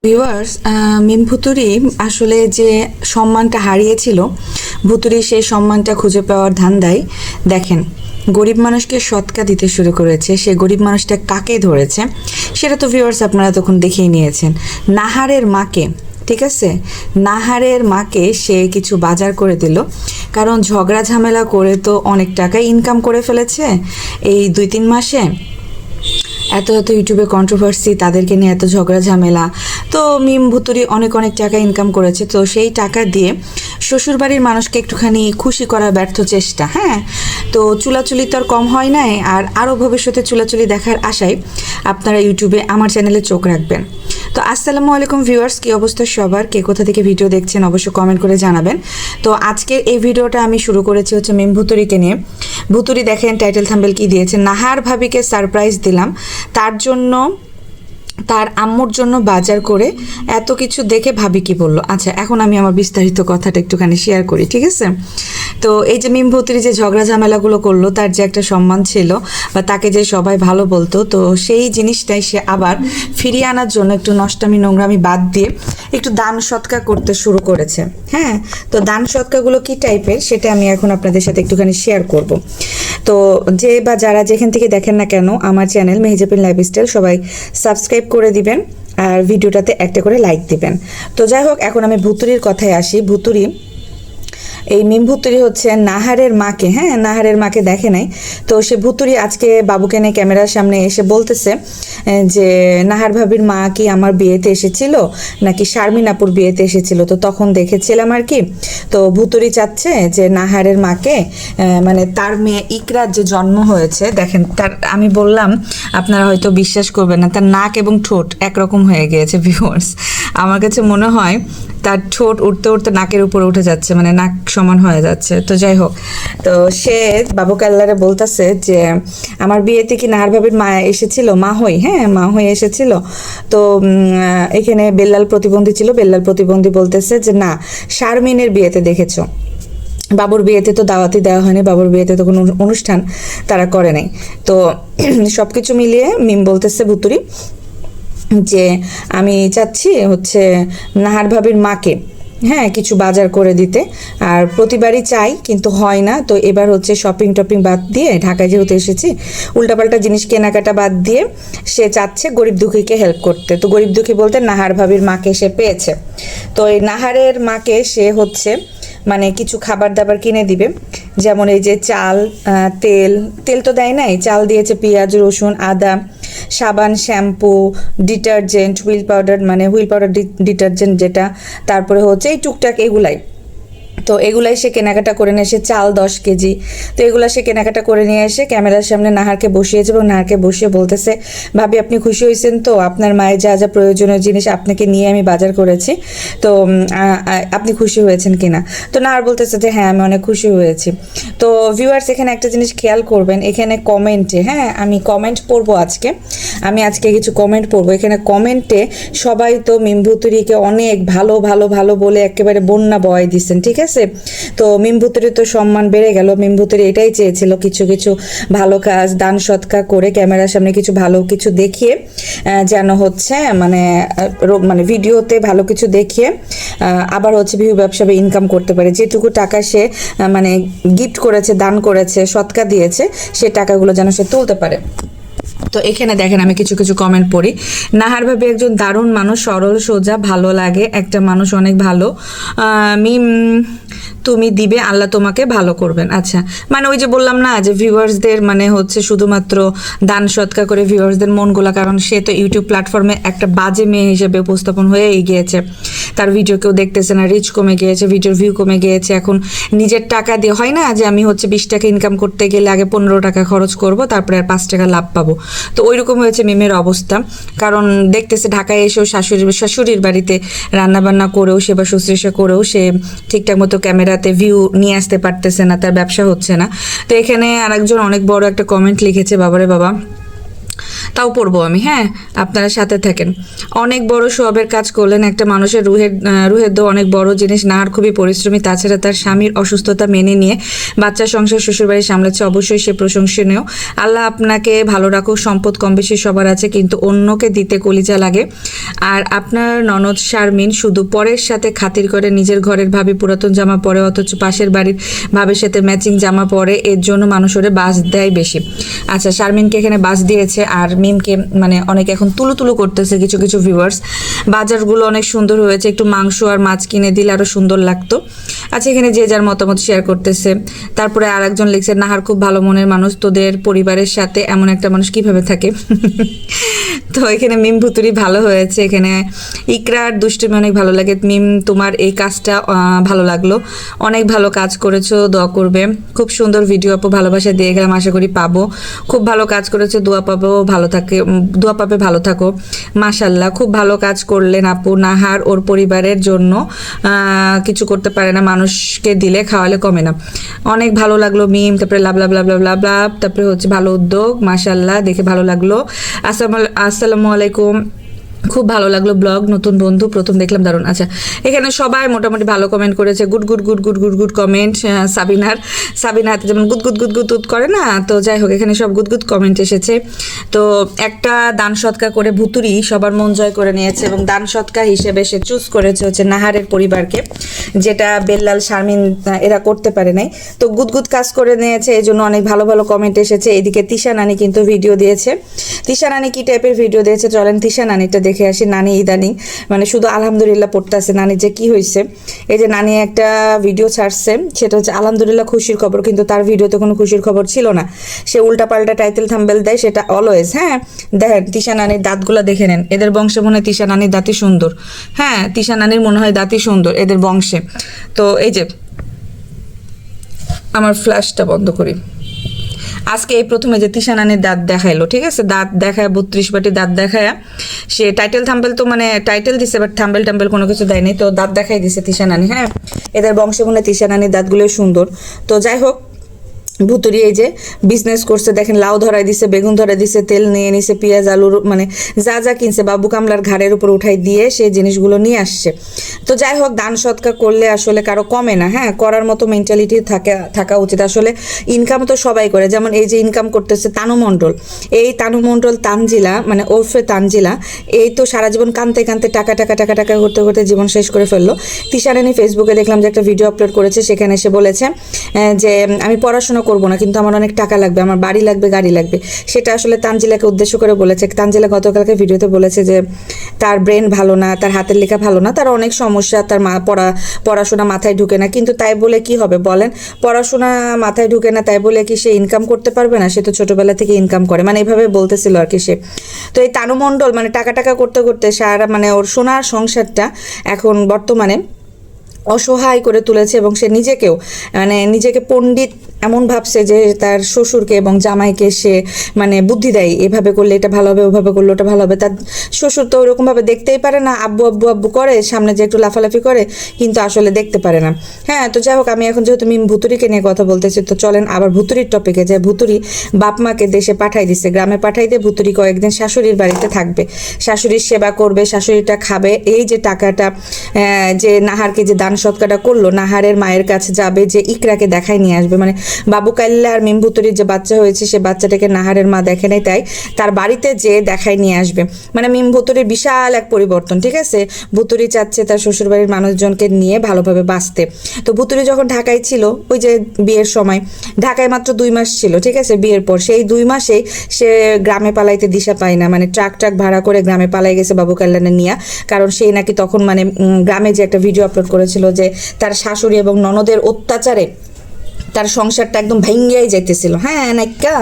Viewers, মিম ভুতুরি আসলে যে সম্মানটা হারিয়েছিল, ভুতুরি সেই সম্মানটা খুঁজে পাওয়ার ধান্দায় দেখেন গরিব মানুষকে সৎকা দিতে শুরু করেছে। সে গরিব মানুষটা কাকে ধরেছে সেটা তো ভিউয়ার্স আপনারা তখন দেখেই নিয়েছেন। নাহারের মাকে, ঠিক আছে, নাহারের মাকে সে কিছু বাজার করে দিল, কারণ ঝগড়া ঝামেলা করে তো অনেক টাকা ইনকাম করে ফেলেছে এই 2-3 মাসে। এত এত ইউটিউবে কন্ট্রোভার্সি, তাদেরকে নিয়ে এত ঝগড়া ঝামেলা, তো মিম ভুতুরি অনেক অনেক টাকা ইনকাম করেছে। তো সেই টাকা দিয়ে শ্বশুরবাড়ির মানুষকে একটুখানি খুশি করার ব্যর্থ চেষ্টা। হ্যাঁ, তো চুলাচুলি তো আর কম হয় নাই, আর আরও ভবিষ্যতে চুলাচুলি দেখার আশায় আপনারা ইউটিউবে আমার চ্যানেলে চোখ রাখবেন। তো আসসালামু আলাইকুম ভিউয়ার্স, কী অবস্থা সবার, কে কোথা থেকে ভিডিও দেখছেন অবশ্যই কমেন্ট করে জানাবেন। তো আজকের এই ভিডিওটা আমি শুরু করেছি হচ্ছে মিম ভুতুরিকে নিয়ে। ভুতুরি দেখেন টাইটেল থাম্বনেল কি দিয়েছে, নাহার ভাবিকে সারপ্রাইজ দিলাম, তার জন্য তার আম্মুর জন্য বাজার করে এত কিছু দেখে ভাবি কি বললো। আচ্ছা, এখন আমি আমার বিস্তারিত কথাটা একটুখানি শেয়ার করি, ঠিক আছে। তো এই যে মিম ভুতুরি যে ঝগড়া ঝামেলাগুলো করলো, তার যে একটা সম্মান ছিল বা তাকে যে সবাই ভালো বলতো, তো সেই জিনিসটাই সে আবার ফিরিয়ে আনার জন্য একটু নষ্টামি নোংরামি বাদ দিয়ে একটু দান সৎকা করতে শুরু করেছে। হ্যাঁ, তো দান সৎকাগুলো কি টাইপের সেটা আমি এখন আপনাদের সাথে একটুখানি শেয়ার করব। তো যে বা যারা যেখান থেকে দেখেন না কেন আমার চ্যানেল মেহেজাবিন লাইফস্টাইল সবাই সাবস্ক্রাইব করে দিবেন আর ভিডিওটাতে একটা করে লাইক দিবেন। তো যাই হোক, এখন আমি ভুতুরির কথায় আসি। ভুতুরি, এই মিম ভুতুরি হচ্ছে নাহারের মাকে, হ্যাঁ, নাহারের মাকে দেখে নাই। তো সে ভুতুরি আজকে বাবুকে নিয়ে ক্যামেরার সামনে এসে বলতেছে যে নাহার ভাবির মা কি আমার বিয়েতে এসেছিল নাকি শারমিন আপুর বিয়েতে এসেছিল, তো তখন দেখেছিলাম আর কি। তো ভুতুরি চাচ্ছে যে নাহারের মাকে, মানে তার মেয়ে ইকরার যে জন্ম হয়েছে, দেখেন তার, আমি বললাম আপনারা হয়তো বিশ্বাস করবেন না, তার নাক এবং ঠোঁট একরকম হয়ে গিয়েছে ভিউয়ার্স। আমার কাছে মনে হয় তার ঠোঁট উঠতে উঠতে নাকের উপরে উঠে যাচ্ছে, মানে নাক সমান হয়ে যাচ্ছে। তো যাই হোক, তো সে বাবু কাল্লারে বলতেছে যে আমার বিয়েতে কি নাহার ভাবির মা এসেছিল, মা হই, হ্যাঁ মা হয়ে এসেছিল। তো এখানে বেল্লাল প্রতিবন্ধী ছিল, বেল্লাল প্রতিবন্ধী বলতেছে যে না, শারমিনের বিয়েতে দেখেছো, বাবুর বিয়েতে তো দাওয়াতি দেওয়া হয়নি, বাবুর বিয়েতে তো কোনো অনুষ্ঠান তারা করে নাই। তো সব কিছু মিলিয়ে মিম বলতেছে ভুতুরি যে আমি চাচ্ছি হচ্ছে নাহার ভাবির মাকে, হ্যাঁ, কিছু বাজার করে দিতে। আর প্রতিবারই চাই কিন্তু হয় না, তো এবার হচ্ছে শপিং টপিং বাদ দিয়ে, ঢাকায় যেহেতু এসেছি, উল্টাপাল্টা জিনিস কেনাকাটা বাদ দিয়ে সে চাচ্ছে গরিব দুঃখীকে হেল্প করতে। তো গরিব দুঃখী বলতে নাহার ভাবির মাকে সে পেয়েছে। তো এই নাহারের মাকে সে হচ্ছে মানে কিছু খাবার দাবার কিনে দিবে, যেমন এই যে চাল, তেল, তেল তো দেয় নাই, চাল দিয়েছে, পেঁয়াজ রসুন আদা, সাবান, শ্যাম্পু, ডিটারজেন্ট, হুইল পাউডার, মানে হুইল পাউডার ডিটারজেন্ট যেটা, তারপরে হচ্ছে এই টুকটাক এগুলাই। তো এগুলাই সে কেনাকাটা করে নিয়ে এসে, চাল 10 কেজি, তো এগুলো সে কেনাকাটা করে নিয়ে এসে ক্যামেরার সামনে নাহারকে বসিয়েছে এবং নাহারকে বসিয়ে বলতেছে ভাবি আপনি খুশি হয়েছেন তো, আপনার মায়ের যা যা প্রয়োজনীয় জিনিস আপনাকে নিয়ে আমি বাজার করেছি, তো আপনি খুশি হয়েছেন কিনা। তো নাহার বলতেছে যে হ্যাঁ আমি অনেক খুশি হয়েছি। তো ভিউয়ার্স, এখানে একটা জিনিস খেয়াল করবেন, এখানে কমেন্টে, হ্যাঁ আমি কমেন্ট পড়বো আজকে, আমি আজকে কিছু কমেন্ট পড়বো। এখানে কমেন্টে সবাই তো মিম ভুতুরিকে অনেক ভালো ভালো ভালো বলে একেবারে বন্যা বয় দিচ্ছেন, ঠিক আছে। তো মিম ভুতুরির তো সম্মান বেড়ে গেল। মিম ভুতুরি এটাই চেয়েছিল, কিছু কিছু ভালো কাজ দান সৎকা করে ক্যামেরার সামনে কিছু ভালো কিছু দেখিয়ে, যেন হচ্ছে মানে মানে ভিডিওতে ভালো কিছু দেখিয়ে আবার হচ্ছে ভিউ ব্যবসা ইনকাম করতে পারে। যেটুকু টাকা সে মানে গিফট করেছে, দান করেছে, সৎকা দিয়েছে, সে টাকাগুলো যেন সে তুলতে পারে। তো এখানে দেখেন আমি কিছু কিছু কমেন্ট পড়ি। নাহার ভাবি একজন দারুণ মানুষ, সরল সোজা, ভালো লাগে একটা মানুষ, অনেক ভালো। মিম তুমি দিবে, আল্লাহ তোমাকে ভালো করবেন। আচ্ছা, মানে ওই যে বললাম না যে ভিউয়ার্সদের মানে হচ্ছে শুধুমাত্র দান সৎকা করে ভিউয়ার্সদের মনগুলা, কারণ সে তো ইউটিউব প্ল্যাটফর্মে একটা বাজে মেয়ে হিসেবে উপস্থাপন হয়ে গিয়েছে, তার ভিডিও কেউ দেখতেছে না, রিচ কমে গিয়েছে, ভিডিওর ভিউ কমে গিয়েছে। এখন নিজের টাকা দিয়ে হয় না যে আমি হচ্ছে 20 টাকা ইনকাম করতে গেলে আগে 15 টাকা খরচ করব, তারপরে আর 5 টাকা লাভ পাবো। তো ওইরকম হয়েছে মিমের অবস্থা, কারণ দেখতেছে ঢাকায় এসেও শাশুড়ির বাড়িতে রান্নাবান্না করেও, সেবা শুশ্রূষা করেও সে ঠিকঠাক মতো ক্যামেরাতে ভিউ নিয়ে আসতে পারতেছে না, তার ব্যবসা হচ্ছে না। তো এখানে আরেকজন অনেক বড় একটা কমেন্ট লিখেছে, বাবারে বাবা, তাও পড়বো আমি, হ্যাঁ, আপনারা সাথে থাকেন। অনেক বড় সবের কাজ করলেন, একটা মানুষের রুহের দো অনেক বড় জিনিস। নাহার খুবই পরিশ্রমী, তাছাড়া তার স্বামীর অসুস্থতা মেনে নিয়ে বাচ্চা সংসার শ্বশুরবাড়ি সামলাচ্ছে, অবশ্যই সে প্রশংসনীয়। আল্লাহ আপনাকে ভালো রাখুক। সম্পদ কম বেশি সবার আছে, কিন্তু অন্যকে দিতে কলিজা লাগে। আর আপনার ননদ শারমিন শুধু পরের সাথে খাতির করে, নিজের ঘরের ভাবে পুরাতন জামা পরে, অথচ পাশের বাড়ির ভাবের সাথে ম্যাচিং জামা পরে, এর জন্য মানুষ ওরে বাস দেয় বেশি। আচ্ছা, শারমিনকে এখানে বাস দিয়েছে, আর মিমকে মানে অনেক এখন তুলু তুলু করতেছে কিছু কিছু ভিউয়ার্স। বাজারগুলো অনেক সুন্দর হয়েছে, একটু মাংস আর মাছ কিনে দিলে আরো সুন্দর লাগতো। আচ্ছা, এখানে যে যার মতামত শেয়ার করতেছে। তারপরে আর একজন লিখছে, নাহার খুব ভালো মনের মানুষ, তোদের পরিবারের সাথে এমন একটা মানুষ কিভাবে থাকে। তো এখানে মিম ভুতুরি ভালো হয়েছে। এখানে ইকরার দুষ্টুমি অনেক ভালো লাগে। মিম, তোমার এই কাজটা ভালো লাগলো, অনেক ভালো কাজ করেছো, দোয়া করবে। খুব সুন্দর ভিডিও আপু, ভালোবাসা দিয়ে গেলাম, আশা করি পাবো। খুব ভালো কাজ করেছো, দোয়া পাবো, ভালো থাকে, দোয়া পাবে, ভালো থাকো। মাশাল্লাহ, খুব ভালো কাজ করলেন আপু। নাহার ওর পরিবারের জন্য কিছু করতে পারে না, মানুষকে দিলে খাওয়ালে কমে না। অনেক ভালো লাগলো মিম। তারপরে লাভ লাভ লাভ লাভ লাভ লাভ, তারপরে হচ্ছে ভালো উদ্যোগ, মাশাল্লাহ, দেখে ভালো লাগলো। আসসালামু আলাইকুম, খুব ভালো লাগলো ব্লগ, নতুন বন্ধু, প্রথম দেখলাম, দারুণ। আচ্ছা, এখানে সবাই মোটামুটি ভালো কমেন্ট করেছে, good good good good good good comment. Sabina হাতে যেমন গুদ গুদ গুদ গুদ গুদ করে না, তো যাই হোক এখানে সব গুদ গুদ কমেন্ট এসেছে। তো একটা দান সৎকার করে ভুতুরি সবার মন জয় করে নিয়েছে, এবং দান সৎকার হিসেবে সে চুজ করেছে হচ্ছে নাহারের পরিবারকে, যেটা বেল্লাল শারমিন এরা করতে পারে নাই। তো গুদগুদ কাজ করে নিয়েছে, এই জন্য অনেক ভালো ভালো কমেন্ট এসেছে। এদিকে তিশা নানি কিন্তু ভিডিও দিয়েছে। তিশা নানি কি টাইপের ভিডিও দিয়েছে চলেন তিশা নানিটা দেখে আসি। নানি ইদানিং মানে শুধু আলহামদুলিল্লাহ পড়তেছে। নানি যে কি হয়েছে, এই যে নানি একটা ভিডিও ছাড়ছে, সেটা হচ্ছে আলহামদুলিল্লাহ খুশির খবর, কিন্তু তার ভিডিওতে কোনো খুশির খবর ছিল না। সে উল্টাপাল্টা টাইটেল থাম্বেল দেয়, সেটা অলওয়েজ। হ্যাঁ, দেখেন তিশা নানির দাঁতগুলো দেখে নেন, এদের বংশে মনে হয় তিশা নানির দাঁতই সুন্দর। হ্যাঁ, তিশা নানির মনে হয় দাঁতই সুন্দর এদের বংশে। তো এই যে আমার ফ্ল্যাশটা বন্ধ করি। আজকে এই প্রথমে যে তিশা নানির দাঁত দেখাইলো, ঠিক আছে, দাঁত দেখায় 32 বাটি দাঁত দেখায়। সে টাইটেল থাম্বেল তো মানে টাইটেল দিছে, বাট থাম্বেল টাম্বেল কোনো কিছু দেয়নি, তো দাঁত দেখাই দিছে তিশা নানি। হ্যাঁ, এদের বংশে মনে তিশা নানির দাঁতগুলো সুন্দর। তো যাই হোক, ভুতুরি এই যে বিজনেস করছে, দেখেন লাউ ধরাই দিছে, বেগুন ধরাই দিছে, তেল নিয়ে নিছে, পেঁয়াজ আলুর মানে যা যা কিনছে বাবু কামলার ঘাড়ের উপর উঠাই দিয়ে সেই জিনিসগুলো নিয়ে আসছে। তো যাই হোক, দান সৎকার করলে আসলে কারো কমে না। হ্যাঁ, করার মতো মেন্টালিটি থাকা উচিত। আসলে ইনকাম তো সবাই করে, যেমন এই যে ইনকাম করতেছে তানু মণ্ডল, এই তানু মণ্ডল তানজিলা মানে ওরফে তানজিলা, এই তো সারা জীবন কানতে কানতে টাকা টাকা টাকা টাকা করতে করতে জীবন শেষ করে ফেললো। তিশা রানী ফেসবুকে দেখলাম যে একটা ভিডিও আপলোড করেছে, সেখানে সে বলেছে যে আমি পড়াশোনা করবো না, কিন্তু আমার অনেক টাকা লাগবে, আমার বাড়ি লাগবে, গাড়ি লাগবে। সেটা আসলে তানজিলাকে উদ্দেশ্য করে বলেছে। তানজিলা গতকালকে ভিডিওতে বলেছে যে তার ব্রেন ভালো না, তার হাতের লেখা ভালো না, তার অনেক সমস্যা, তার পড়াশোনা মাথায় ঢুকে না। কিন্তু তাই বলে কি হবে বলেন? পড়াশোনা মাথায় ঢুকে না তাই বলে কি সে ইনকাম করতে পারবে না? সে তো ছোটবেলা থেকে ইনকাম করে, মানে এইভাবে বলতেছিল আর কি সে। তো এই তানু মণ্ডল মানে টাকা টাকা করতে করতে সারা মানে ওর সোনার সংসারটা এখন বর্তমানে অসহায় করে তুলেছে, এবং সে নিজেকেও মানে নিজেকে পণ্ডিত এমন ভাবছে যে তার শ্বশুরকে এবং জামাইকে সে মানে বুদ্ধি দেয়, এভাবে করলে এটা ভালো হবে, ওভাবে করলে ওটা ভালো হবে। তার শ্বশুর তো ওরকমভাবে দেখতেই পারে না, আব্বু আব্বু আব্বু করে সামনে যে একটু লাফালাফি করে, কিন্তু আসলে দেখতে পারে না। হ্যাঁ, তো যাই হোক, আমি এখন যেহেতু মিম ভুতুরিকে নিয়ে কথা বলতেছি, তো চলেন আবার ভুতুরির টপিকে যে ভুতুরি বাপ মাকে দেশে পাঠাই দিচ্ছে, গ্রামে পাঠাই দিয়ে ভুতুরি কয়েকদিন শাশুড়ির বাড়িতে থাকবে, শাশুড়ির সেবা করবে, শাশুড়িটা খাবে। এই যে টাকাটা যে নাহারকে যে দান সৎকারটা করলো, নাহারের মায়ের কাছে যাবে, যে ইকরাকে দেখাই নিয়ে আসবে। মানে বাবু কাল্লা আর মিম ভুতুরির যে বাচ্চা হয়েছে, সে বাচ্চাটাকে নাহারের মা দেখে নেই, তাই তার বাড়িতে যে দেখাই নিয়ে আসবে। মানে মিম ভুতুরির বিশাল এক পরিবর্তন, ঠিক আছে। ভুতুরি চাচ্ছে তার শ্বশুরবাড়ির মানুষজনকে নিয়ে ভালোভাবে বাঁচতে। তো ভুতুরি যখন ঢাকায় ছিল, ওই যে বিয়ের সময়, ঢাকায় মাত্র 2 মাস ছিল, ঠিক আছে, বিয়ের পর। সেই 2 মাসেই সে গ্রামে পালাইতে দিশা পায় না, মানে ট্রাক ভাড়া করে গ্রামে পালাই গেছে বাবু কাল্লানে নিয়ে। কারণ সেই নাকি তখন মানে গ্রামে যে একটা ভিডিও আপলোড করেছিল যে তার শাশুড়ি এবং ননদের অত্যাচারে তার সংসারটা একদম ভেঙ্গেই যাইতেছিল। হ্যাঁ, নাইকা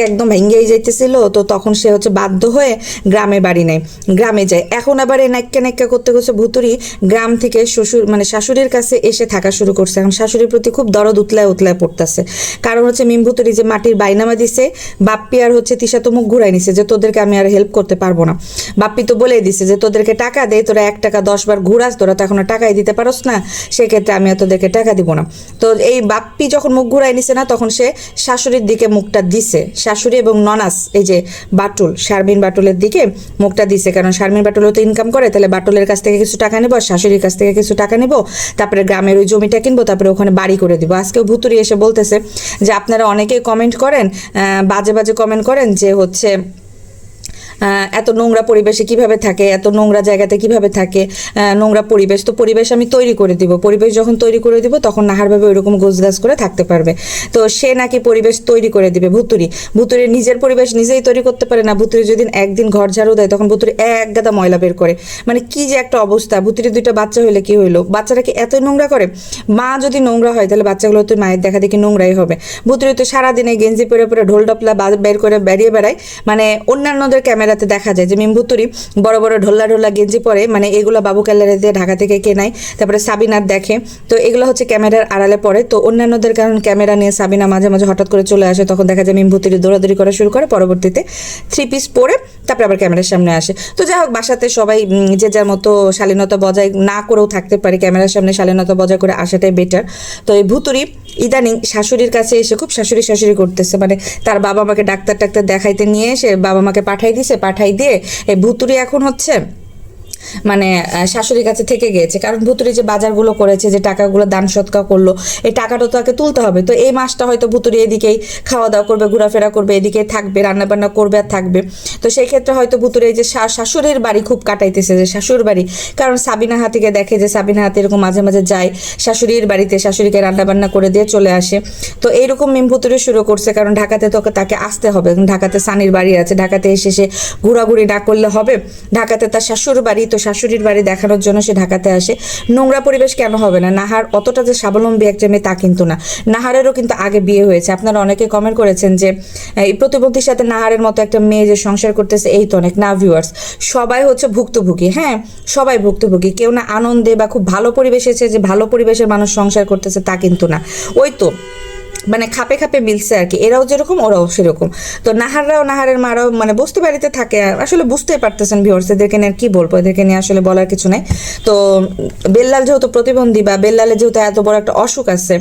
একদম ভেঙ্গেই যাইতেছিল। তো তখন সে হচ্ছে বাধ্য হয়ে গ্রামে বাড়ি নেয়, গ্রামে যায়। এখন আবার এই নাইকা করতে করতে ভুতুরি গ্রাম থেকে শ্বশুর মানে শাশুড়ির কাছে এসে থাকা শুরু করছে। এখন শাশুড়ির প্রতি খুব দরদ উতলায় পড়তেছে। কারণ হচ্ছে মিম ভুতুরি যে মাটির বাইনামা দিছে, বাপ্পি আর হচ্ছে তিশা তো মুখ ঘুরাই নিছে যে তোদেরকে আমি আর হেল্প করতে পারবো না। বাপ্পি তো বলেই দিছে যে তোদেরকে টাকা দে, তোরা 1 টাকা 10 বার ঘুরাস, তোরা তো এখনো টাকাই দিতে পারস না, সেক্ষেত্রে আমি তোদেরকে টাকা দিব না। তো এই বাপ্পি আপি যখন মুখ ঘুরাই নিছে না, তখন সে শাশুড়ির দিকে মুখটা দিছে, শাশুড়ি এবং ননাস এই যে বাটুল, শারমিন বাটুলের দিকে মুখটা দিছে। কারণ শারমিন বাটুলও তো ইনকাম করে, তাহলে বাটুলের কাছ থেকে কিছু টাকা নেবো, শাশুড়ির কাছ থেকে কিছু টাকা নেবো, তারপরে গ্রামের ওই জমিটা কিনবো, তারপরে ওখানে বাড়ি করে দিব। আজকেও ভুতুরি এসে বলতেছে যে আপনারা অনেকেই কমেন্ট করেন, বাজে বাজে কমেন্ট করেন যে হচ্ছে এত নোংরা পরিবেশে কিভাবে থাকে, এত নোংরা জায়গাতে কিভাবে থাকে, নোংরা পরিবেশ। তো পরিবেশ আমি তৈরি করে দিব, পরিবেশ যখন তৈরি করে দিব তখন নাহার ভাবে ওইরকম গোছগাছ করে থাকতে পারবে। তো সে নাকি পরিবেশ তৈরি করে দিবে। ভুতুরি নিজের পরিবেশ নিজেই তৈরি করতে পারে না। ভুতুরি যদি একদিন ঘর ঝাড়ু দেয় তখন ভুতুরি এক গাদা ময়লা বের করে। মানে কি যে একটা অবস্থা। ভুতুরি 2টা বাচ্চা হইলে কি হইলো, বাচ্চারা কি এতই নোংরা করে? মা যদি নোংরা হয় তাহলে বাচ্চাগুলো তো মায়ের দেখা দেখি নোংরাই হবে। ভুতুরি তো সারাদিনে গেঞ্জি পরে পরে ঢোল ডপলা বের করে বেরিয়ে বেড়ায়। মানে অন্যান্যদের ক্যামেরাতে দেখা যায় যে মিমভুতুরি বড় বড় ঢোল্লা ঢোল্লা গেঞ্জি পরে, মানে এগুলো বাবু ক্যালারে দিয়ে ঢাকা থেকে কেনায়। তারপরে সাবিনার দেখে, তো এগুলো হচ্ছে ক্যামেরার আড়ালে পড়ে। তো অন্যান্যদের কারণ ক্যামেরা নিয়ে সাবিনা মাঝে মাঝে হঠাৎ করে চলে আসে, তখন দেখা যায় মিমভুতুরি দৌড়াদৌড়ি করা শুরু করে, পরবর্তীতে 3 পিস পরে তারপরে আবার ক্যামেরার সামনে আসে। তো যাই হোক, বাসাতে সবাই যে যার মতো শালীনতা বজায় না করেও থাকতে পারে, ক্যামেরার সামনে শালীনতা বজায় করে আসাটাই বেটার। তো এই ভুতুরি ইদানিং শাশুড়ির কাছে এসে খুব শাশুড়ি করতেছে। মানে তার বাবা মাকে ডাক্তার দেখাইতে নিয়ে এসে বাবা মাকে পাঠাই দিয়ে এই ভুতুরি এখন হচ্ছে মানে শাশুড়ির কাছে থেকে গিয়েছে। কারণ ভুতুরি যে বাজারগুলো করেছে, যে টাকাগুলো দান সৎকার করলো, এই টাকাটা তো তাকে তুলতে হবে। তো এই মাসটা হয়তো ভুতুরি এদিকেই খাওয়া দাওয়া করবে, ঘোরাফেরা করবে, এদিকেই থাকবে, রান্নাবান্না করবে আর থাকবে। তো সেই ক্ষেত্রে হয়তো ভুতুরি এই যে শাশুড়ির বাড়ি খুব কাটাইতেছে, যে শাশুড়ির বাড়ি। কারণ সাবিনা হাতিকে দেখে যে সাবিনা হাতি এরকম মাঝে মাঝে যায় শাশুড়ির বাড়িতে, শাশুড়িকে রান্নাবান্না করে দিয়ে চলে আসে। তো এইরকম মিমভুতুরি শুরু করছে। কারণ ঢাকাতে তো তাকে আসতে হবে, ঢাকাতে সানির বাড়ি আছে, ঢাকাতে এসে সে ঘোরাঘুরি না করলে হবে। ঢাকাতে তার শাশুড় বাড়ি, তো শাশুড়ির বাড়ি দেখানোর জন্য সে ঢাকাতে আসে। নোংরা পরিবেশ কেন হবে না? নাহার অতটা যে স্বাবলম্বী একটা মেয়ে তা কিন্তু না। নাহারেরও কিন্তু আগে বিয়ে হয়েছে। আপনারা অনেকে কমেন্ট করেছেন যে এই প্রতিবন্ধীর সাথে নাহারের মতো একটা মেয়ে যে সংসার করতেছে, এই তো অনেক না। ভিউয়ার্স, সবাই হচ্ছে ভুক্তভোগী। হ্যাঁ, সবাই ভুক্তভোগী। কেউ না আনন্দে বা খুব ভালো পরিবেশ এসে যে ভালো পরিবেশের মানুষ সংসার করতেছে তা কিন্তু না। ওই তো মানে খাপে খাপে মিলছে আর কি, এরাও যেরকম ওরাও সেরকম। তো নাহারের মারাও মানে বস্তি বাড়িতে থাকে। আসলে বুঝতেই পারতেছেন ভিউয়ার্স, এদেরকে নিয়ে আর কি বলবো, এদেরকে নিয়ে আসলে বলার কিছু নাই। তো বেল্লাল যেহেতু প্রতিবন্ধী, বা বেল্লালের যেহেতু এত বড় একটা অসুখ আছে,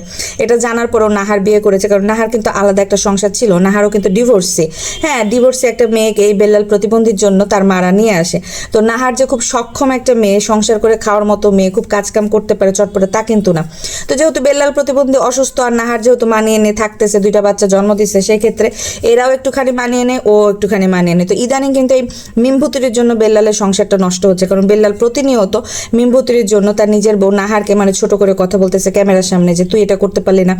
এটা জানার পরও নাহার বিয়ে করেছে। কারণ নাহার কিন্তু আলাদা একটা সংসার ছিল, নাহারও কিন্তু ডিভোর্সি। হ্যাঁ, ডিভোর্সি একটা মেয়েকে এই বেল্লাল প্রতিবন্ধীর জন্য তার মারা নিয়ে আসে। তো নাহার যে খুব সক্ষম একটা মেয়ে, সংসার করে খাওয়ার মতো মেয়ে, খুব কাজকাম করতে পারে চটপটে, তা কিন্তু না। তো যেহেতু বেল্লাল প্রতিবন্ধী অসুস্থ, আর নাহার যেহেতু মানিয়ে নিয়ে থাকতেছে, 2টা বাচ্চা জন্ম দিচ্ছে, সেই ক্ষেত্রে এরাও একটুখানি মানিয়ে নেয়, ও একটুখানি মানিয়ে নেয়। তো ইদানিং কিন্তু এই মিমভুতুরির জন্য বেল্লালের সংসারটা নষ্ট হচ্ছে। কারণ বেল্লাল প্রতিনিয়ত মিমভুতুরির জন্য তার নিজের বউ নাহারকে মানে ছোট করে কথা বলতেছে ক্যামেরার সামনে, যে তুই এটা করতে পারলি না।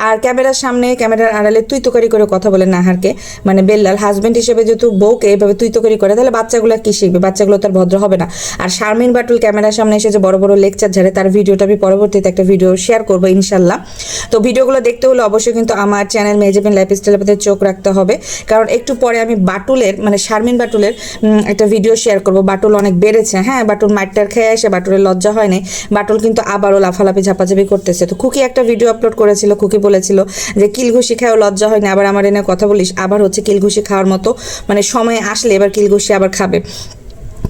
আর ক্যামেরার সামনে, ক্যামেরার আড়ালে তুই তোকারি করে কথা বলে নাহারকে, মানে বেল্লাল হাজবেন্ড হিসেবে যেহেতু বউকে এভাবে তুই তোকারি করে, তাহলে বাচ্চাগুলো কি শিখবে? বাচ্চাগুলো তার ভদ্র হবে না। আর শারমিন বাটুল ক্যামেরার সামনে এসে যে বড় বড় লেকচার ঝাড়ে, তার ভিডিওটা আমি পরবর্তীতে একটা ভিডিও শেয়ার করবো ইনশাল্লাহ। তো ভিডিওগুলো দেখতে হলে অবশ্যই কিন্তু আমার চ্যানেল মেহেজাবিন লাইফস্টাইল আপনাদের চোখ রাখতে হবে। কারণ একটু পরে আমি বাটুলের মানে শারমিন বাটুলের একটা ভিডিও শেয়ার করব। বাটুল অনেক বেড়েছে। হ্যাঁ, বাটুল মাইটার খেয়ে এসে বাটুলের লজ্জা হয় নাই, বাটুল কিন্তু আবারও লাফালাফি ঝাপাঝাপি করতেছে। তো খুকি একটা ভিডিও আপলোড করেছিল, খুকি বলেছিল যে কিলঘুষি খাওয়া লজ্জা হয় না, আবার আমার এনে কথা বলিস, আবার হচ্ছে কিলঘুষি খাওয়ার মতো মানে সময় আসলে এবার কিলঘুষি আবার খাবে।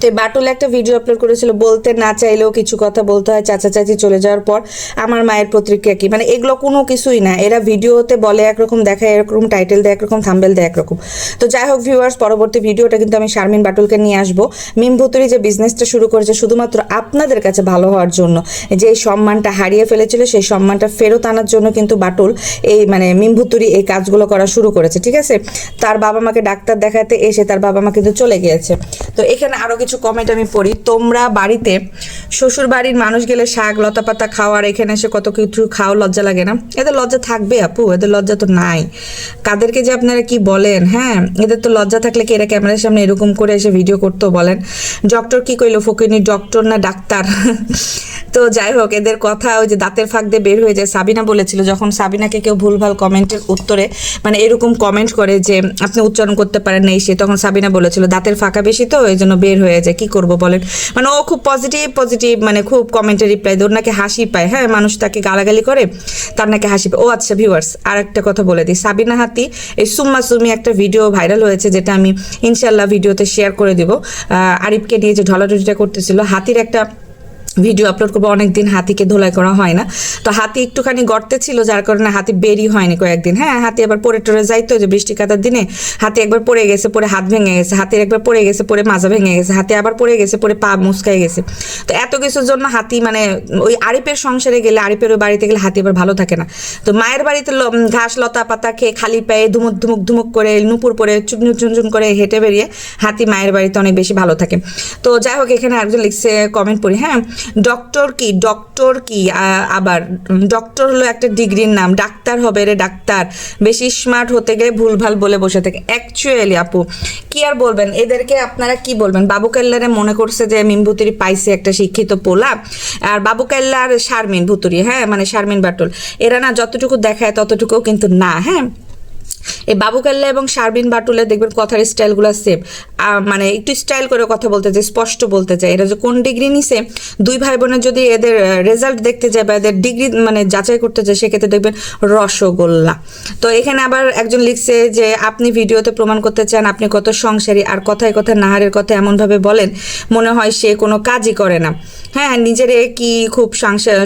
তো বাটুল একটা ভিডিও আপলোড করেছিল, বলতে না চাইলেও কিছু কথা বলতে হয়, চাচা চাচি চলে যাওয়ার পর আমার মায়ের প্রতিক্রিয়া কি। মানে এগুলো কোনো কিছুই না, এরা ভিডিওতে বলে একরকম, দেখায় একরকম, টাইটেল দেয় একরকম, থাম্বেল দেয় একরকম। তো যাই হোক ভিউয়ার্স, পরবর্তী ভিডিওটা কিন্তু আমি শারমিন বাটুলকে নিয়ে আসবো। মিমভুতুরি যে বিজনেসটা শুরু করেছে শুধুমাত্র আপনাদের কাছে ভালো হওয়ার জন্য, যে এই সম্মানটা হারিয়ে ফেলেছিল সেই সম্মানটা ফেরত আনার জন্য কিন্তু বাটুল এই মানে মিমভুতুরি এই কাজগুলো করা শুরু করেছে। ঠিক আছে, তার বাবা মাকে ডাক্তার দেখাতে এসে তার বাবা মা কিন্তু চলে গিয়েছে। তো এখানে আরো কিছু কমেন্ট আমি পড়ি। তোমরা বাড়িতে শ্বশুর বাড়ির মানুষ গেলে শাক লতা পাতা খাওয়ার, এখানে এসে কত কিছু খাও, লজ্জা লাগে না? এদের লজ্জা থাকবে আপু, এদের লজ্জা তো নাই। কাদেরকে যে আপনারা কি বলেন? হ্যাঁ, এদের তো লজ্জা থাকলে কি এরা ক্যামেরার সামনে এরকম করে এসে ভিডিও করতেও বলেন? ডক্টর কি কইলো ফকিনি, ডক্টর না ডাক্তার? তো যাই হোক, এদের কথা ওই যে দাঁতের ফাঁক দিয়ে বের হয়ে যায়। সাবিনা বলেছিল, যখন সাবিনাকে কেউ ভুলভাল কমেন্টের উত্তরে মানে এরকম কমেন্ট করে যে আপনি উচ্চারণ করতে পারেন না, সে তখন সাবিনা বলেছিল দাঁতের ফাঁকা বেশি তো এই জন্য বের হয়ে যায়, কি করব বলেন? মানে ও খুব পজিটিভ মানে খুব কমেন্টে রিপ্লাই দেয়, ওর নাকি হাসি পায়। হ্যাঁ, মানুষ তাকে গালাগালি করে, তার নাকি হাসি পায়। ও আচ্ছা ভিউয়ার্স, আর একটা কথা বলে দিই, সাবিনা হাতি এই সুম্মা সুমি একটা ভিডিও ভাইরাল হয়েছে, যেটা আমি ইনশাল্লাহ ভিডিওতে শেয়ার করে দিব। আরিফকে নিয়ে যে ঢলাঢলিটা করতেছিল, হাতির একটা ভিডিও আপলোড করবো। অনেকদিন হাতিকে ধোলাই করা হয় না, তো হাতি একটুখানি গর্তে ছিল, যার কারণে হাতি বেরি হয়নি কয়েকদিন। হ্যাঁ, হাতি আবার পরে টরে যাইতো, যে বৃষ্টি কাতার দিনে হাতি একবার পড়ে গেছে, পরে হাত ভেঙে গেছে, হাতির একবার পড়ে গেছে, পরে মাজা ভেঙে গেছে, হাতি আবার পড়ে গেছে, পরে পা মুচকাই গেছে। তো এত কিছুর জন্য হাতি মানে ওই আরিফের সংসারে গেলে, আরিফের ওই বাড়িতে গেলে হাতি আবার ভালো থাকে না। তো মায়ের বাড়িতে ঘাস লতা পাতা খেয়ে খালি পায়ে ধুমুক ধুমুক ধুমুক করে নুপুর পরে চুন করে হেঁটে বেরিয়ে হাতি মায়ের বাড়িতে অনেক বেশি ভালো থাকে। তো যাই হোক, এখানে একজন লিখছে, কমেন্ট পড়ি। হ্যাঁ, ডক্টর কি আবার ডক্টর হলো একটা ডিগ্রির নাম, ডাক্তার হবে রে ডাক্তার, বেশি স্মার্ট হতে গেলে ভুলভাল বলে বসে থাকে। অ্যাকচুয়ালি আপু কি আর বলবেন, এদেরকে আপনারা কি বলবেন? বাবু কেল্লারে মনে করছে যে মিম ভুতুরি পাইছে একটা শিক্ষিত পোলা, আর বাবু কেল্লা আর শারমিন ভুতুরি, হ্যাঁ মানে শারমিন বাটুল, এরা না যতটুকু দেখায় ততটুকুও কিন্তু না। হ্যাঁ, এই বাবু কাল্লা এবং শারমিন বাটুলে দেখবেন কথার স্টাইলগুলো সেম, মানে একটু স্টাইল করে কথা বলতে চাই, স্পষ্ট বলতে চাই। এরা যে কোন ডিগ্রি নিছে, দুই ভাই বোনের যদি এদের রেজাল্ট দেখতে যায় বা এদের ডিগ্রি মানে যাচাই করতে যায়, সেক্ষেত্রে দেখবেন রসগোল্লা। তো এখানে আবার একজন লিখছে যে আপনি ভিডিওতে প্রমাণ করতে চান আপনি কত সংসারী, আর কথায় কথায় নাহারের কথা এমনভাবে বলেন মনে হয় সে কোনো কাজই করে না। হ্যাঁ, নিজের কি খুব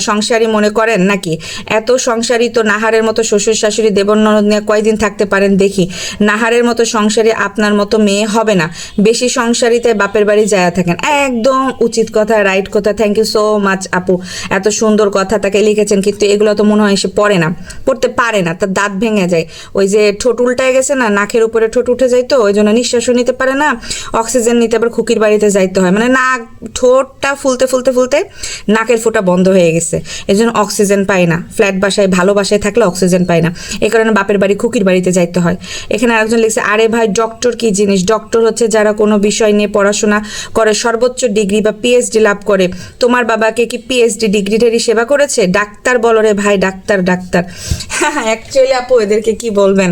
সংসারী মনে করেন নাকি? এত সংসারী তো নাহারের মতো শ্বশুর শাশুড়ি দেবর ননদ নিয়ে কয়দিন থাকতে পারেন দেখি। নাহারের মতো সংসারী আপনার মতো মেয়ে হবে না, বেশি সংসারীতে বাপের বাড়ি যায় থাকেন। একদম উচিত কথা, রাইট কথা। থ্যাংক ইউ সো মাচ আপু, এত সুন্দর কথা তাকে লিখেছেন, কিন্তু এগুলো তো মনে হয় সে পড়তে পারে না, তার দাঁত ভেঙে যায়। ওই যে ঠোঁট উল্টায় গেছে না, নাকের উপরে ঠোঁট উঠে যায়, তো ওই জন্য নিঃশ্বাসও নিতে পারে না, অক্সিজেন নিতে আবার খুকির বাড়িতে যাইতে হয়, মানে নাক ঠোঁটটা ফুলতে ফুলতে ফুলতে নাকের ফোঁটা বন্ধ হয়ে গেছে, এই জন্য অক্সিজেন পায় না। ফ্ল্যাট বাসায় ভালো বাসায় থাকলে অক্সিজেন পায় না, এই কারণে বাপের বাড়ি খুকির বাড়িতে যাইতে হয়। এখানে আরেকজন লিখছে, আরে ভাই ডক্টর কি জিনিস? ডক্টর হচ্ছে যারা কোনো বিষয় নিয়ে পড়াশোনা করে সর্বোচ্চ ডিগ্রি বা পিএইচডি লাভ করে। তোমার বাবাকে কি পিএইচডি ডিগ্রিটারই সেবা করেছে? ডাক্তার বলো রে ভাই, ডাক্তার ডাক্তার। হ্যাঁ, অ্যাকচুয়ালি আপু এদেরকে কি বলবেন,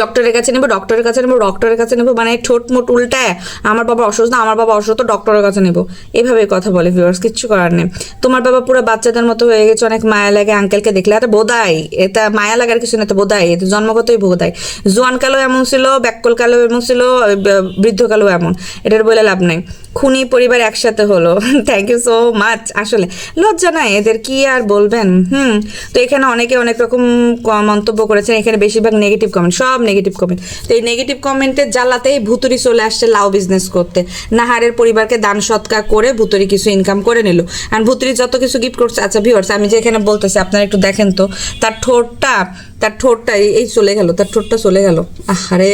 ডক্টরের কাছে নেবো, ডক্টরের কাছে নেবো, ডক্টরের কাছে নেবো, মানে ঠোঁট মোট উল্টায় আমার বাবা অসুস্থ, আমার বাবা অসুস্থ, ডক্টরের কাছে নেবো, এভাবে কথা বলে। ভিউয়ার্স, কিচ্ছু করার নেই। তোমার বাবা পুরো বাচ্চাদের মতো হয়ে গেছে, অনেক মায়া লাগে আঙ্কেলকে দেখলে। এটা বোধাই, এটা মায়া লাগার কিছু না, এটা বোধাই, এটা জন্মগতই বোধাই। জোয়ানকালেও এমন ছিল, ব্যাককলকালেও এমন ছিল, বৃদ্ধকালেও এমন, এটার বলে লাভ নাই। খুনি পরিবার একসাথে হলো। Thank you so much. আসলে লজ্জা নাই এদের, কি আর বলবেন। তো এখানে অনেকে অনেক রকম মন্তব্য করেছেন, এখানে বেশিরভাগ নেগেটিভ কমেন্ট, সব নেগেটিভ কমেন্ট। তো এই নেগেটিভ কমেন্টের জ্বালাতেই ভুতুরি চলে আসছে লাউ বিজনেস করতে, নাহারের পরিবারকে দান সৎকার করে ভুতুরি কিছু ইনকাম করে নিল। আর ভুতুরি যত কিছু গিফট করছে, আচ্ছা ভিউয়ার্স আমি যে এখানে বলতেছি আপনারা একটু দেখেন তো, তার ঠোঁটটা এই চলে গেল, তার ঠোঁটটা চলে গেল। আরে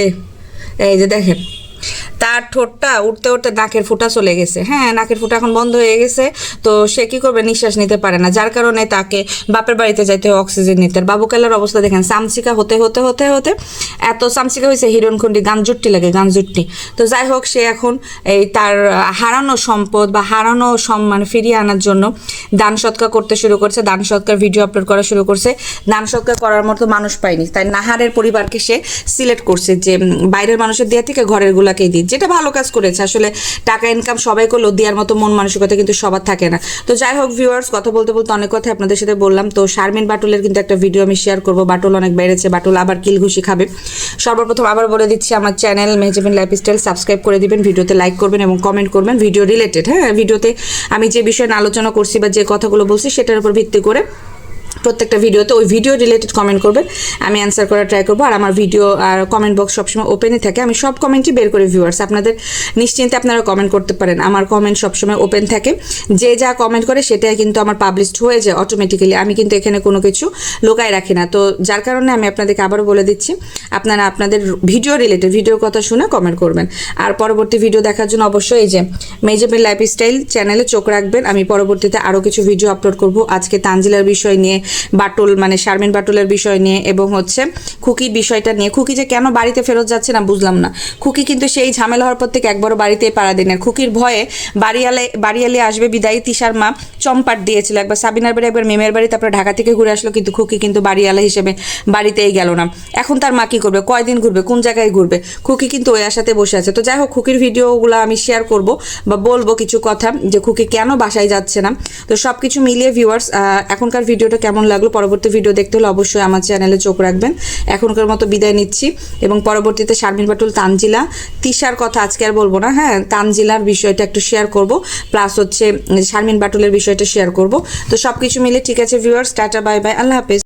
এই যে দেখেন, তার ঠোঁটটা উঠতে উঠতে নাকের ফুটা চলে গেছে। হ্যাঁ, নাকের ফুটা এখন বন্ধ হয়ে গেছে, তো সে কি করবে, নিঃশ্বাস নিতে পারে না, যার কারণে তাকে বাপের বাড়িতে যাইতে হয় অক্সিজেন নিতে। বাবু কালার অবস্থা দেখেন, চামচিকা হতে হতে হতে হতে এত চামচিকা হয়েছে, হিরণখুন্ডি গানজুট্টি লাগে, গানজুট্টি। তো যাই হোক, সে এখন এই তার হারানো সম্পদ বা হারানো সম্মান ফিরিয়ে আনার জন্য দান সৎকার করতে শুরু করছে, দান সৎকার ভিডিও আপলোড করা শুরু করছে। দান সৎকার করার মতো মানুষ পায়নি, তাই নাহারের পরিবারকে সে সিলেক্ট করছে যে বাইরের মানুষের দেওয়া থেকে ঘরের গুলাকেই দিই, যেটা ভালো কাজ করেছে। আসলে টাকা ইনকাম সবাই করলেও দেওয়ার মতো মন মানসিকতা কিন্তু সবার থাকে না। তো যাই হোক ভিউয়ার্স, কথা বলতে বলতে অনেক কথা আপনাদের সাথে বললাম। তো শারমিন বাটুলের কিন্তু একটা ভিডিও আমি শেয়ার করবো, বাটুল অনেক বেড়েছে, বাটুল আবার কিলঘুষি খাবে। সর্বপ্রথম আবার বলে দিচ্ছি, আমার চ্যানেল মেহজাবিন লাইফস্টাইল সাবস্ক্রাইব করে দিবেন, ভিডিওতে লাইক করবেন এবং কমেন্ট করবেন ভিডিও রিলেটেড। হ্যাঁ, ভিডিওতে আমি যে বিষয়ে আলোচনা করছি বা যে কথাগুলো বলছি সেটার উপর ভিত্তি করে প্রত্যেকটা ভিডিওতে ওই ভিডিও রিলেটেড কমেন্ট করবেন, আমি অ্যান্সার করার ট্রাই করবো। আর আমার ভিডিও আর কমেন্ট বক্স সবসময় ওপেনই থাকে, আমি সব কমেন্টই বের করে ভিউয়ার্স আপনাদের নিশ্চিন্তে আপনারা কমেন্ট করতে পারেন, আমার কমেন্ট সবসময় ওপেন থাকে। যে যা কমেন্ট করে সেটাই কিন্তু আমার পাবলিশড হয়ে যায় অটোমেটিক্যালি, আমি কিন্তু এখানে কোনো কিছু লোকায় রাখি না। তো যার কারণে আমি আপনাদেরকে আবারও বলে দিচ্ছি, আপনারা আপনাদের ভিডিও রিলেটেড ভিডিওর কথা শুনে কমেন্ট করবেন। আর পরবর্তী ভিডিও দেখার জন্য অবশ্যই এই যে মেহজাবিন লাইফস্টাইল চ্যানেলে চোখ রাখবেন, আমি পরবর্তীতে আরও কিছু ভিডিও আপলোড করব। আজকে তানজিলার বিষয় নিয়ে, বাটুল মানে শারমিন বাটুলের বিষয় নিয়ে, এবং হচ্ছে খুকির বিষয়টা নিয়ে। খুকি যে কেন বাড়িতে ফেরত যাচ্ছে না বুঝলাম না। খুকি কিন্তু সেই ঝামেলা হওয়ার পর থেকে একবারও বাড়িতেই পাড়া দেন। খুকির ভয়ে বাড়িয়ালে আসবে বিদায়ী তিশার মা চম্পাট দিয়েছিল, একবার সাবিনার বাড়ি, একবার মেমের বাড়ি, তারপরে ঢাকা থেকে ঘুরে আসলো, কিন্তু খুকি কিন্তু বাড়িয়ালা হিসেবে বাড়িতেই গেল না। এখন তার মা কি করবে, কয়দিন ঘুরবে, কোন জায়গায় ঘুরবে? খুকি কিন্তু ওই আশাতে বসে আছে। তো যাই হোক, খুকির ভিডিওগুলো আমি শেয়ার করব বা বলবো কিছু কথা, যে খুকি কেন বাসায় যাচ্ছে না। তো সব কিছু মিলিয়ে ভিউয়ার্স এখনকার ভিডিওটা কেমন কেমন লাগলো, পরবর্তী ভিডিও দেখতে হলে অবশ্যই আমার চ্যানেলে চোখ রাখবেন। এখনকার মতো বিদায় নিচ্ছি, এবং পরবর্তীতে শারমিন বাটুল, তানজিলা, তিশার কথা আজকে আর বলবো না, হ্যাঁ তানজিলার বিষয়টা একটু শেয়ার করব, প্লাস হচ্ছে শারমিন বাটুলের বিষয়টা শেয়ার করব। তো সব কিছু মিলে ঠিক আছে ভিউয়ার্স, টাটা বাই বাই, আল্লাহ হাফেজ।